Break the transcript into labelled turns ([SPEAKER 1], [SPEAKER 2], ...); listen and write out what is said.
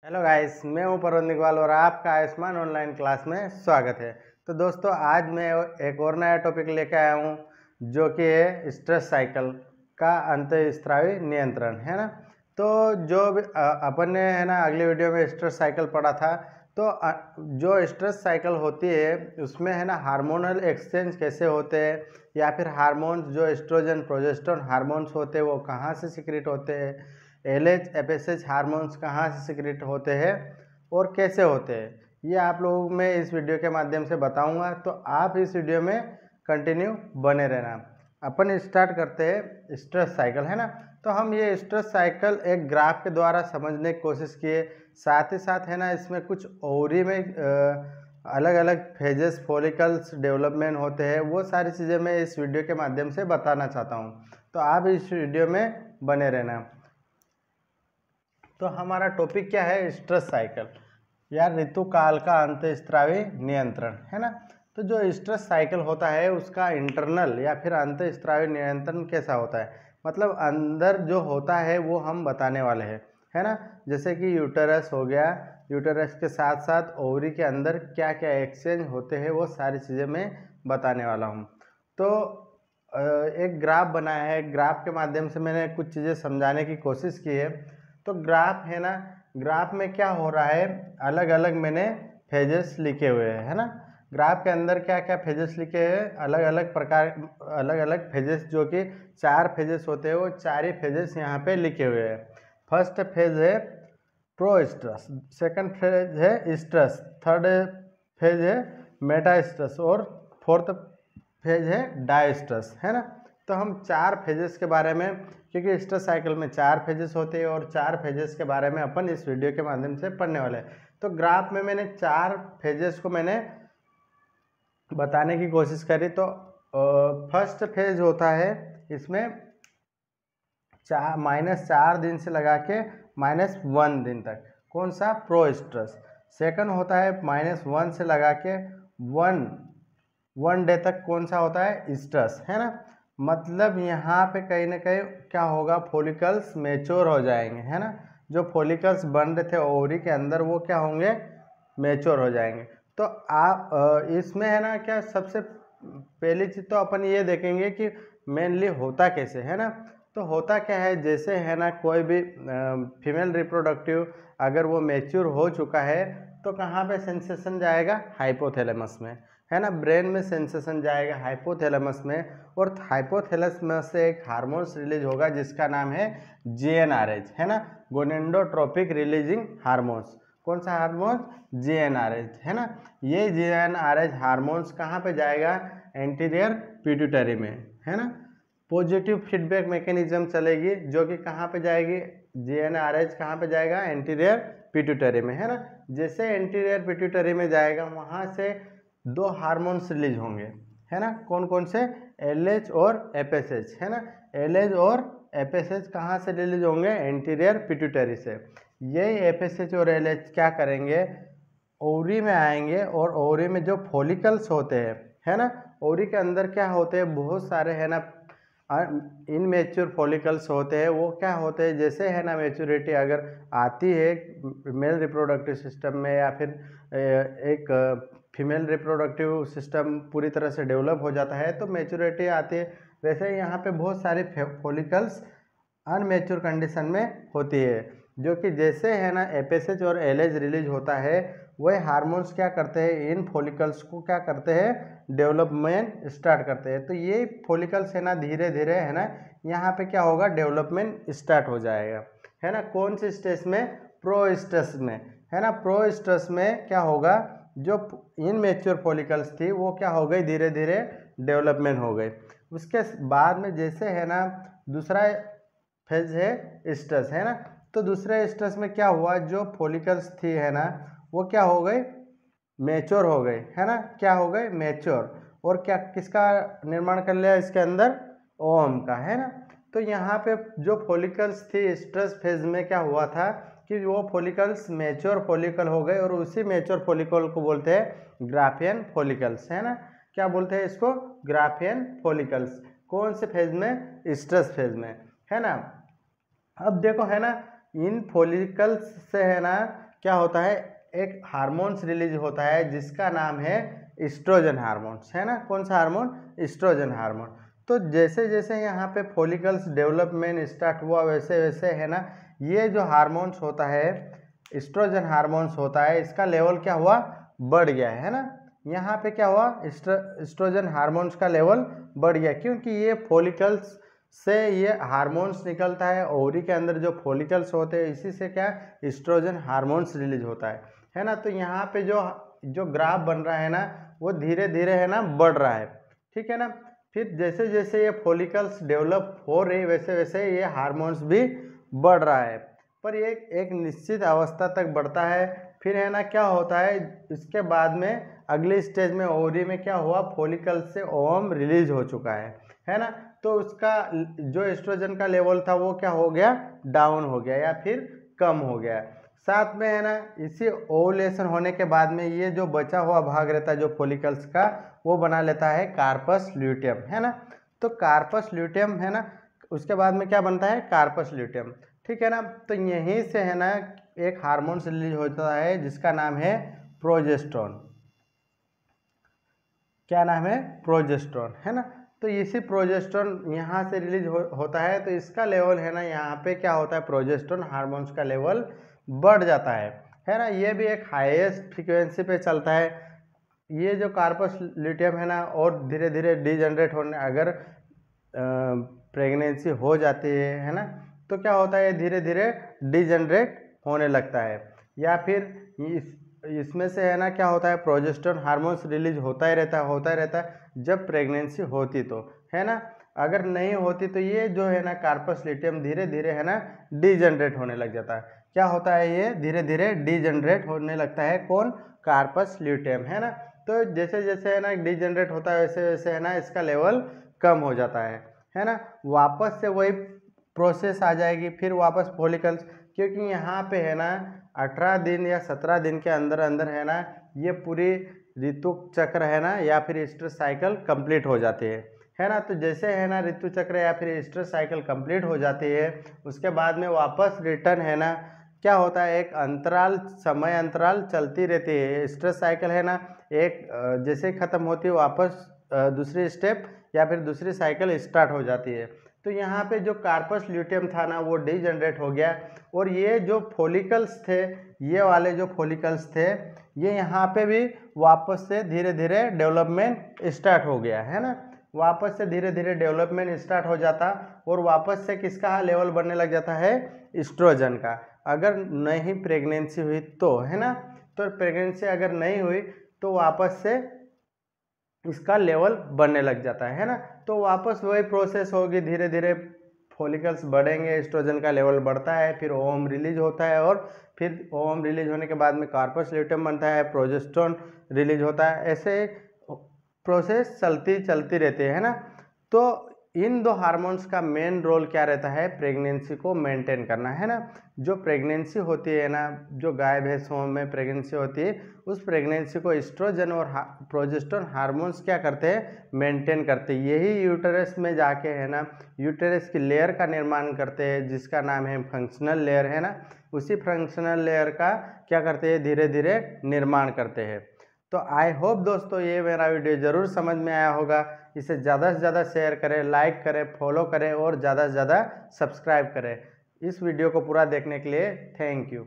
[SPEAKER 1] Hello guys, मैं हूं परवन निकवाल और आपका आयुष्मान ऑनलाइन क्लास में स्वागत है। तो दोस्तों, आज मैं एक और नया टॉपिक लेकर आया हूं जो कि है स्ट्रेस साइकिल का अंतःस्रावी नियंत्रण, है ना। तो जो अपन ने है ना अगले वीडियो में स्ट्रेस साइकिल पढ़ा था। तो जो स्ट्रेस साइकिल होती है उसमें है ना हार्मोनल एक्सचेंज कैसे होते हैं, या फिर हार्मोन्स जो एस्ट्रोजन प्रोजेस्टेरोन हार्मोन्स होते हैं वो कहाँ से सिक्रेट होते हैं, एलएच एफएसएच हार्मोन्स कहाँ से सिक्रेट होते हैं और कैसे होते हैं, ये आप लोगों में इस वीडियो के माध्यम से बताऊंगा। तो आप इस वीडियो में कंटिन्यू बने रहना। अपन स्टार्ट करते हैं स्ट्रेस साइकिल, है ना। तो हम ये स्ट्रेस साइकिल एक ग्राफ के द्वारा समझने की कोशिश किए, साथ ही साथ है ना इसमें कुछ ओवरी में अलग अलग फेजेस फॉलिकल्स डेवलपमेंट होते हैं, वो सारी चीज़ें मैं इस वीडियो के माध्यम से बताना चाहता हूँ। तो आप इस वीडियो में बने रहना। तो हमारा टॉपिक क्या है? स्ट्रेस साइकिल या ऋतुकाल का अंतःस्रावी नियंत्रण, है ना। तो जो स्ट्रेस साइकिल होता है उसका इंटरनल या फिर अंतःस्रावी नियंत्रण कैसा होता है, मतलब अंदर जो होता है वो हम बताने वाले हैं, है ना। जैसे कि यूटेरस हो गया, यूटेरस के साथ साथ ओवरी के अंदर क्या क्या एक्सचेंज होते हैं वो सारी चीज़ें मैं बताने वाला हूँ। तो एक ग्राफ बनाया है, ग्राफ के माध्यम से मैंने कुछ चीज़ें समझाने की कोशिश की है। तो ग्राफ है ना, ग्राफ में क्या हो रहा है, अलग अलग मैंने फेजेस लिखे हुए हैं, है ना। ग्राफ के अंदर क्या क्या फेजेस लिखे हैं, अलग अलग प्रकार, अलग अलग फेजेस, जो कि 4 फेजेस होते हैं, वो 4 ही फेजेस यहाँ पे लिखे हुए हैं। फर्स्ट फेज है प्रो स्ट्रेस, सेकंड फेज है स्ट्रेस, थर्ड फेज है मेटा स्ट्रेस और फोर्थ फेज है डाई स्ट्रेस, है ना। तो हम 4 फेजेस के बारे में, क्योंकि स्ट्रेस साइकिल में 4 फेजेस होते हैं और 4 फेजेस के बारे में अपन इस वीडियो के माध्यम से पढ़ने वाले हैं। तो ग्राफ में मैंने 4 फेजेस को मैंने बताने की कोशिश करी। तो फर्स्ट फेज होता है इसमें -4 दिन से लगा के -1 दिन तक, कौन सा? Pro stress. सेकंड होता है -1 से लगा के 1 डे तक, कौन सा होता है? स्ट्रेस, है ना। मतलब यहाँ पे कहीं ना कहीं क्या होगा, फॉलिकल्स मैच्योर हो जाएंगे, है ना। जो फॉलिकल्स बन रहे थे ओवरी के अंदर वो क्या होंगे? मैच्योर हो जाएंगे। तो आप इसमें है ना क्या, सबसे पहली चीज़ तो अपन ये देखेंगे कि मेनली होता कैसे, है ना। तो होता क्या है, जैसे है ना कोई भी फीमेल रिप्रोडक्टिव अगर वो मैच्योर हो चुका है तो कहाँ पे सेंसेशन जाएगा? हाइपोथैलेमस में, है ना। ब्रेन में सेंसेशन जाएगा हाइपोथैलेमस में, और हाइपोथैलेमस से एक हार्मोन्स रिलीज होगा जिसका नाम है जीएनआरएच, है ना, गोनेडोट्रोपिक रिलीजिंग हार्मोन्स। कौन सा हार्मोन? जीएनआरएच, है ना। ये जीएनआरएच हार्मोन्स कहाँ पे जाएगा? एंटीरियर पिट्यूटरी में, है ना। पॉजिटिव फीडबैक मैकेनिज्म चलेगी जो कि कहाँ पे जाएगी? जीएनआरएच कहाँ पे जाएगा? एंटीरियर पिट्यूटरी में, है ना। जैसे एंटीरियर पिट्यूटरी में जाएगा वहाँ से 2 हार्मोन्स रिलीज होंगे, है ना। कौन कौन से? एलएच और एफएसएच, है ना। एलएच और एफएसएच कहाँ से रिलीज होंगे? एंटीरियर पिट्यूटरी से। यही एफएसएच और एलएच क्या करेंगे? ओवरी में आएंगे, और ओवरी में जो फॉलिकल्स होते हैं, है ना, ओवरी के अंदर क्या होते हैं, बहुत सारे है ना इनमेच्योर फॉलिकल्स होते हैं। वो क्या होते हैं, जैसे है ना मेच्योरिटी अगर आती है मेल रिप्रोडक्टिव सिस्टम में, या फिर एक फीमेल रिप्रोडक्टिव सिस्टम पूरी तरह से डेवलप हो जाता है तो मेच्योरिटी आती है। वैसे यहाँ पे बहुत सारे फॉलिकल्स अनमेच्योर कंडीशन में होती है, जो कि जैसे है ना एफएसएच और एलएच रिलीज होता है, वह हार्मोन्स क्या करते हैं, इन फॉलिकल्स को क्या करते हैं? डेवलपमेंट स्टार्ट करते हैं। तो ये फॉलिकल्स है ना धीरे धीरे है ना यहाँ पे क्या होगा? डेवलपमेंट स्टार्ट हो जाएगा, है ना। कौन से स्टेज में? प्रो स्टेज में, है ना। प्रो स्टेज में क्या होगा, जो इनमेच्योर फॉलिकल्स थी वो क्या हो गई? धीरे धीरे डेवलपमेंट हो गई। उसके बाद में जैसे है ना दूसरा फेज है स्टेज, है ना। तो दूसरे स्टेज में क्या हुआ, जो फॉलिकल्स थी है ना वो क्या हो गई? मैच्योर हो गए, है ना। क्या हो गए? मैच्योर। और क्या, किसका निर्माण कर लिया इसके अंदर? ओवम का, है ना। तो यहाँ पे जो फॉलिकल्स थी स्ट्रेस फेज में क्या हुआ था कि वो फॉलिकल्स मैच्योर फॉलिकल हो गए, और उसी मैच्योर फॉलिकल को बोलते हैं ग्राफियन फॉलिकल्स, है ना। क्या बोलते हैं इसको? Graafian follicles. कौन से फेज में? स्ट्रेस फेज में, है ना। अब देखो है ना, इन फॉलिकल्स से है ना क्या होता है, एक हार्मोन्स रिलीज होता है जिसका नाम है एस्ट्रोजन हार्मोन्स, है ना। कौन सा हार्मोन, एस्ट्रोजन हार्मोन। तो जैसे जैसे यहाँ पे फॉलिकल्स डेवलपमेंट स्टार्ट हुआ वैसे वैसे है ना, ये जो हार्मोन्स होता है, एस्ट्रोजन हार्मोन्स होता है, इसका लेवल क्या हुआ, बढ़ गया है ना। यहाँ पे क्या हुआ, एस्ट्रोजन हार्मोन्स का लेवल बढ़ गया, क्योंकि ये फॉलिकल्स से ये हार्मोन्स निकलता है, ओवरी के अंदर जो फॉलिकल्स होते हैं इसी से क्या एस्ट्रोजन हार्मोन्स रिलीज होता है ना। तो यहाँ पे जो ग्राफ बन रहा है ना, वो धीरे धीरे है ना बढ़ रहा है, ठीक है ना। फिर जैसे जैसे ये फॉलिकल्स डेवलप हो रही वैसे वैसे ये हार्मोन्स भी बढ़ रहा है, पर ये एक निश्चित अवस्था तक बढ़ता है। फिर है ना क्या होता है, इसके बाद में अगली स्टेज में ओवरी में क्या हुआ, फॉलिकल से ओवम रिलीज हो चुका है ना। तो उसका जो एस्ट्रोजन का लेवल था वो क्या हो गया, डाउन हो गया या फिर कम हो गया। साथ में है ना इसी ओवुलेशन होने के बाद में ये जो बचा हुआ भाग रहता है जो फॉलिकल्स का, वो बना लेता है कार्पस ल्यूटियम, है ना। तो कार्पस ल्यूटियम है ना, उसके बाद में क्या बनता है, कार्पस ल्यूटियम, ठीक है ना। तो यहीं से है ना एक हार्मोन रिलीज होता है जिसका नाम है प्रोजेस्टेरोन। क्या नाम है, प्रोजेस्टेरोन, है ना। तो इसी प्रोजेस्टेरोन यहाँ से रिलीज होता है, तो इसका लेवल है ना यहाँ पे क्या होता है, प्रोजेस्टेरोन हार्मोन्स का लेवल बढ़ जाता है ना। ये भी एक हाईएस्ट फ्रीक्वेंसी पे चलता है। ये जो कार्पस ल्यूटियम है ना, और धीरे धीरे डिजनरेट होने, अगर प्रेगनेंसी हो जाती है ना, तो क्या होता है, धीरे धीरे डिजनरेट होने लगता है। या फिर इसमें से है ना क्या होता है, प्रोजेस्टेरोन हार्मोन्स रिलीज होता ही रहता है जब प्रेगनेंसी होती तो, है ना। अगर नहीं होती तो ये जो है ना कार्पस ल्यूटियम धीरे धीरे है ना डिजनरेट होने लग जाता है। क्या होता है, ये धीरे धीरे डिजनरेट होने लगता है, कौन, कार्पस ल्यूटियम, है ना। तो जैसे जैसे है ना डिजनरेट होता है वैसे वैसे है ना इसका लेवल कम हो जाता है ना। वापस से वही प्रोसेस आ जाएगी, फिर वापस फॉलिकल्स, क्योंकि यहाँ पे है ना 18 दिन या 17 दिन के अंदर अंदर है ना ये पूरी ऋतु चक्र है ना या फिर ईस्टर साइकिल कंप्लीट हो जाती है ना। तो जैसे है ना ऋतु चक्र या फिर ईस्टर साइकिल कंप्लीट हो जाती है, उसके बाद में वापस रिटर्न है ना क्या होता है, एक अंतराल, समय अंतराल चलती रहती है। ईस्टर साइकिल है ना एक जैसे ख़त्म होती है वापस दूसरी स्टेप या फिर दूसरी साइकिल स्टार्ट हो जाती है। तो यहाँ पे जो कार्पस ल्यूटियम था ना वो डिजनरेट हो गया, और ये जो फॉलिकल्स थे, ये वाले जो फॉलिकल्स थे, ये यहाँ पे भी वापस से धीरे धीरे डेवलपमेंट स्टार्ट हो गया, है ना। वापस से धीरे धीरे डेवलपमेंट स्टार्ट हो जाता, और वापस से किसका लेवल बढ़ने लग जाता है, एस्ट्रोजन का। अगर नहीं प्रेगनेंसी हुई तो, है ना। तो प्रेगनेंसी अगर नहीं हुई तो वापस से इसका लेवल बढ़ने लग जाता है ना। तो वापस वही प्रोसेस होगी, धीरे धीरे फॉलिकल्स बढ़ेंगे, एस्ट्रोजन का लेवल बढ़ता है, फिर ओवम रिलीज होता है, और फिर ओवम रिलीज होने के बाद में कार्पस ल्यूटियम बनता है, प्रोजेस्टेरोन रिलीज होता है, ऐसे प्रोसेस चलती चलती रहती है ना। तो इन दो हार्मोन्स का मेन रोल क्या रहता है, प्रेगनेंसी को मेंटेन करना, है ना। जो प्रेगनेंसी होती है ना, जो गाय भैंसों में प्रेगनेंसी होती है, उस प्रेगनेंसी को एस्ट्रोजन और प्रोजेस्टेरोन हार्मोन्स क्या करते हैं, मेंटेन करते हैं। यही यूटेरस में जाके है ना यूटेरस की लेयर का निर्माण करते हैं, जिसका नाम है फंक्शनल लेयर, है ना। उसी फंक्शनल लेयर का क्या करते हैं, धीरे धीरे निर्माण करते हैं। तो आई होप दोस्तों ये मेरा वीडियो ज़रूर समझ में आया होगा। इसे ज़्यादा से ज़्यादा शेयर करें, लाइक करें, फॉलो करें और ज़्यादा से ज़्यादा सब्सक्राइब करें। इस वीडियो को पूरा देखने के लिए थैंक यू।